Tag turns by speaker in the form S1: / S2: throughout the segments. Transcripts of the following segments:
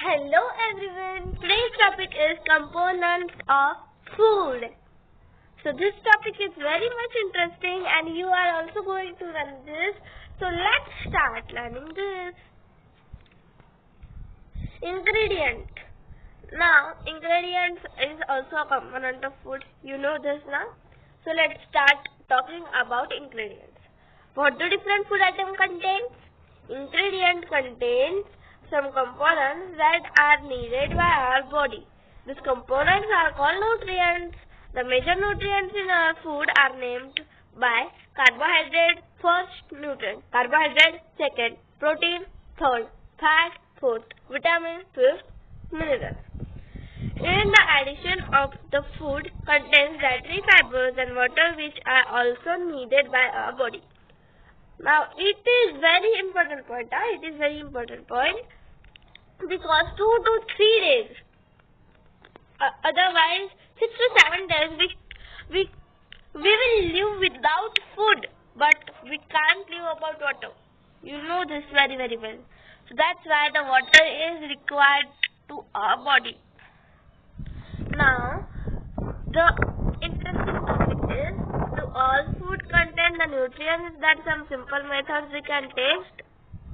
S1: Hello everyone. Today's topic is components of food. So this topic is very much interesting and you are also going to learn this. So let's start learning this. Ingredient. Now ingredients is also a component of food. You know this now. So let's start talking about ingredients. What do different food item contains? Ingredient contains some components that are needed by our body. These components are called nutrients. The major nutrients in our food are named by carbohydrate, first nutrient, carbohydrate, second, protein, third, fat, fourth, vitamin, fifth, minerals. In the addition of the food contains dietary fibers and water which are also needed by our body. Now it is very important point. It is very important point because 2 to 3 days, otherwise 6 to 7 days, we will live without food, but we can't live without water. You know this very well. So that's why the water is required to our body. Now the interesting topic is, do all food contain the nutrients? That some simple methods we can test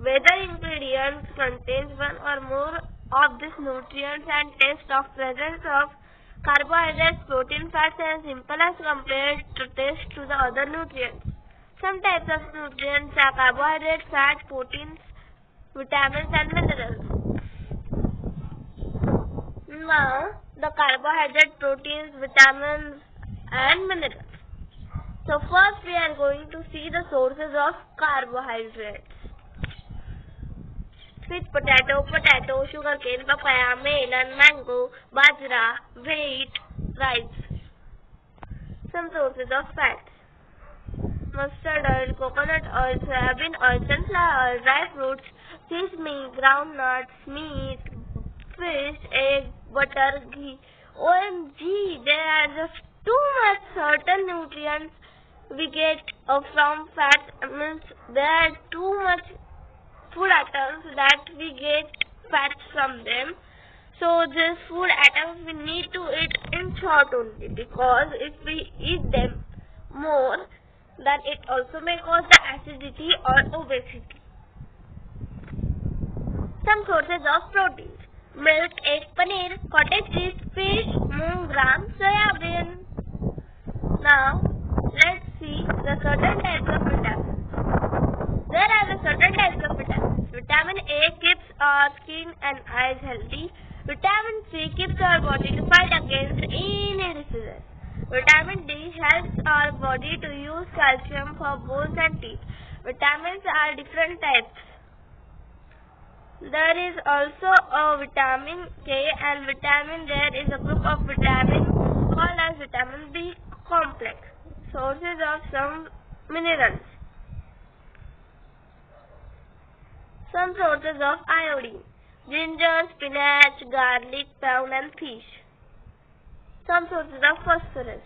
S1: whether ingredients contains one or more of these nutrients and test of presence of carbohydrates, protein, fats and simple as compared to test to the other nutrients. Some types of nutrients are carbohydrates, fat, proteins, vitamins and minerals. Now the carbohydrate, proteins, vitamins and minerals. So first we are going to see the sources of carbohydrates. Sweet potato, sugarcane, papaya, melon, mango, bajra, wheat, rice. Some sources of fats: mustard oil, coconut oil, soybean oil, sunflower oil, dry fruits, sesame, groundnuts, meat, fish, egg, butter, ghee. OMG, there are just too much certain nutrients we get from fats. Means there are too much food items that we get fats from them. So these food items we need to eat in short only, because if we eat them more, then it also may cause the acidity or obesity. Some sources of proteins: milk, egg, paneer, cottage cheese, fish, moong, gram, soybean. Now let's see the certain types of vitamins. There are the certain types of vitamins. Vitamin A keeps our skin and eyes healthy. Vitamin C keeps our body to fight against any diseases. Vitamin D helps our body to use calcium for bones and teeth. Vitamins are different types. There is also a vitamin K and there is a group of vitamins called as vitamin B complex. Sources of some minerals. Some sources of iodine: ginger, spinach, garlic, prawn and fish. Some sources of phosphorus: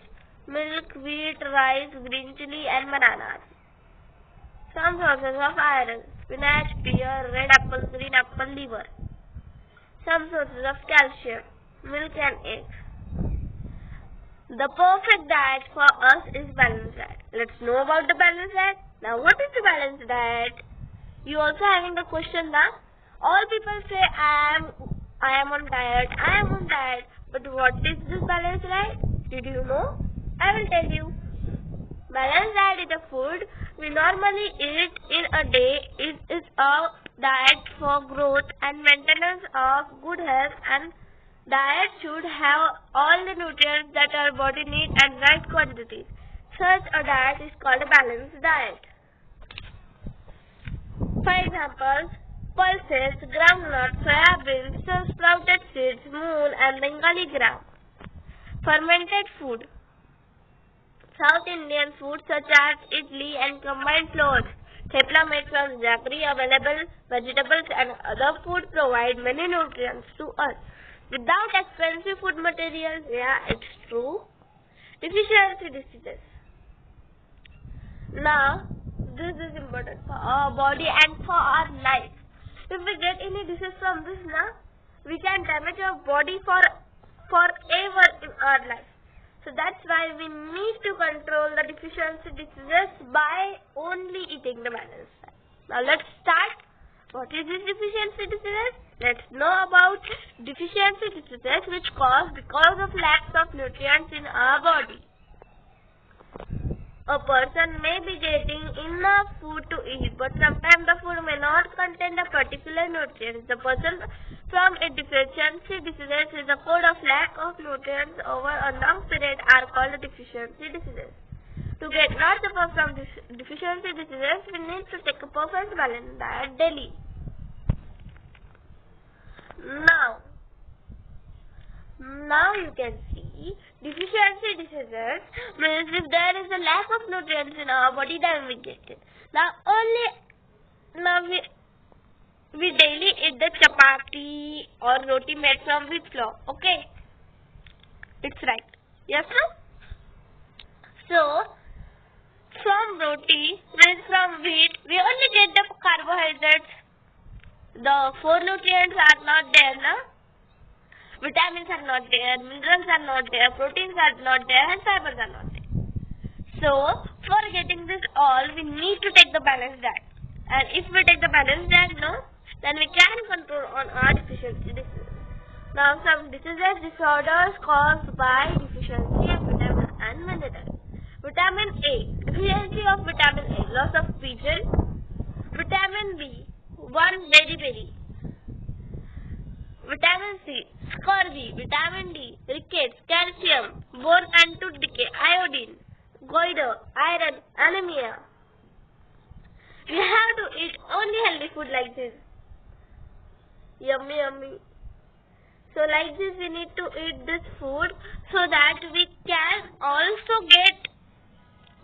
S1: milk, wheat, rice, green chili and bananas. Some sources of iron: spinach, pear, red apple, green apple, liver. Some sources of calcium: milk and eggs. The perfect diet for us is balanced diet. Let's know about the balanced diet. Now what is the balanced diet? You also having the question now. All people say I am on diet, but what is this balanced diet? Did you know? I will tell you. Balanced diet is the food we normally eat in a day. It is a diet for growth and maintenance of good health, and diet should have all the nutrients that our body needs and right quantities. Such a diet is called a balanced diet. For example, pulses, groundnuts, soybeans, sprouted seeds, moon and Bengali gram. Fermented food: South Indian food such as idli and combined flours, thepla made from jaggery, available vegetables and other food provide many nutrients to us without expensive food materials. Yeah, it's true. Deficiency diseases. Now this is important for our body and for our life. If we get any disease from this, we can damage our body forever in our life. So that's why we need to control the deficiency diseases by only eating the balanced diet. Now let's start. What is this deficiency diseases? Let's know about deficiency diseases which cause because of lack of nutrients in our body. A person may be getting enough food to eat, but sometimes the food may not contain the particular nutrients. The person from a deficiency diseases with a code of lack of nutrients over a long period are called deficiency diseases. To get not suffer from deficiency diseases, we need to take a perfect balanced diet daily. Now you can see deficiency diseases means if there is a lack of nutrients in our body, then we get it. Now we daily eat the chapati or roti made from wheat flour. Okay, it's right. Yes, no? So from roti made from wheat, we only get the carbohydrates. The 4 nutrients are not there, no? Vitamins are not there, minerals are not there, proteins are not there, and fibers are not there. So, for getting this all, we need to take the balanced diet. And if we take the balanced diet, no, then we can control on our deficiency diseases. Now, some disorders caused by deficiency of vitamin and minerals. Vitamin A, deficiency of vitamin A, loss of vision. Vitamin B, beriberi. Vitamin C, scurvy. Vitamin D, rickets, calcium, bone and tooth decay, iodine, goiter, iron, anemia. We have to eat only healthy food like this. Yummy, yummy. So like this we need to eat this food so that we can also get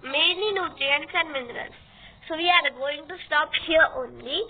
S1: many nutrients and minerals. So we are going to stop here only.